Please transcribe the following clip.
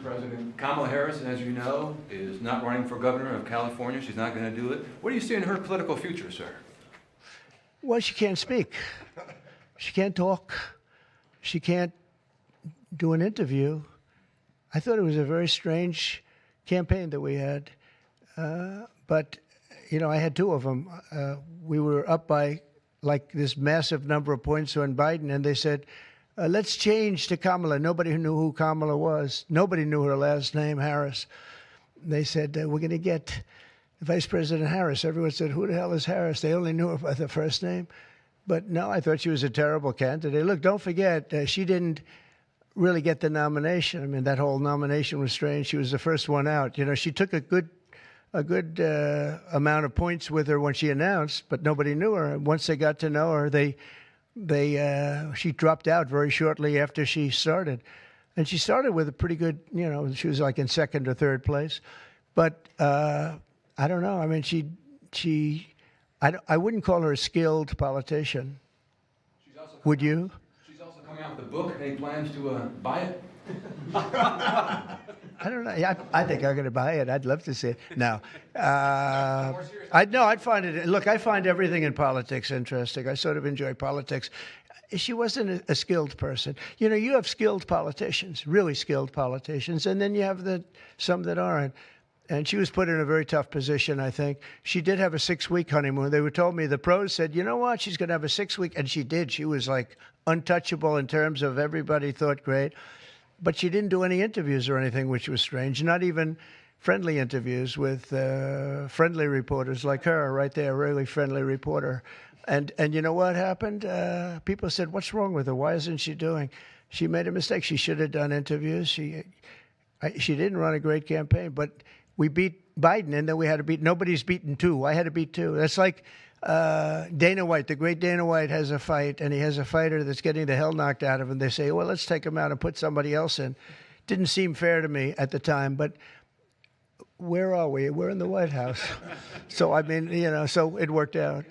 President Kamala Harris, as you know, is not running for governor of California. She's not going to do it. What do you see in her political future, sir? Well, she can't speak. She can't talk. She can't do an interview. I thought it was a very strange campaign that we had. But, you know, I had two of them. We were up by like this massive number of points on Biden, and they said, let's change to Kamala. Nobody knew who Kamala was. Nobody knew her last name, Harris. They said, we're going to get Vice President Harris. Everyone said, who the hell is Harris? They only knew her by the first name. But no, I thought she was a terrible candidate. Look, don't forget, she didn't really get the nomination. I mean, that whole nomination was strange. She was the first one out. You know, she took a good amount of points with her when she announced, but nobody knew her. And once they got to know her, she dropped out very shortly after she started. And she started with a pretty good, you know, she was like in second or third place. But I don't know. I mean, I wouldn't call her a skilled politician. Would you? She's also coming out with a book. Any plans to buy it? I don't know. I think I'm going to buy it. I'd love to see it. No. I'd find it. Look, I find everything in politics interesting. I sort of enjoy politics. She wasn't a skilled person. You know, you have skilled politicians, really skilled politicians, and then you have some that aren't. And she was put in a very tough position, I think. She did have a 6-week honeymoon. They told me, the pros said, you know what, she's going to have a 6-week. And she did. She was like untouchable in terms of everybody thought great. But she didn't do any interviews or anything, which was strange. Not even friendly interviews with friendly reporters like her right there, really friendly reporter. And you know what happened? People said, what's wrong with her? Why isn't she doing? She made a mistake. She should have done interviews. She didn't run a great campaign, but we beat Biden, and then we had to beat, nobody's beaten two. I had to beat two. That's like Dana White, the great Dana White has a fight, and he has a fighter that's getting the hell knocked out of him. They say, well, let's take him out and put somebody else in. Didn't seem fair to me at the time, but where are we? We're in the White House. So, I mean, you know, so it worked out.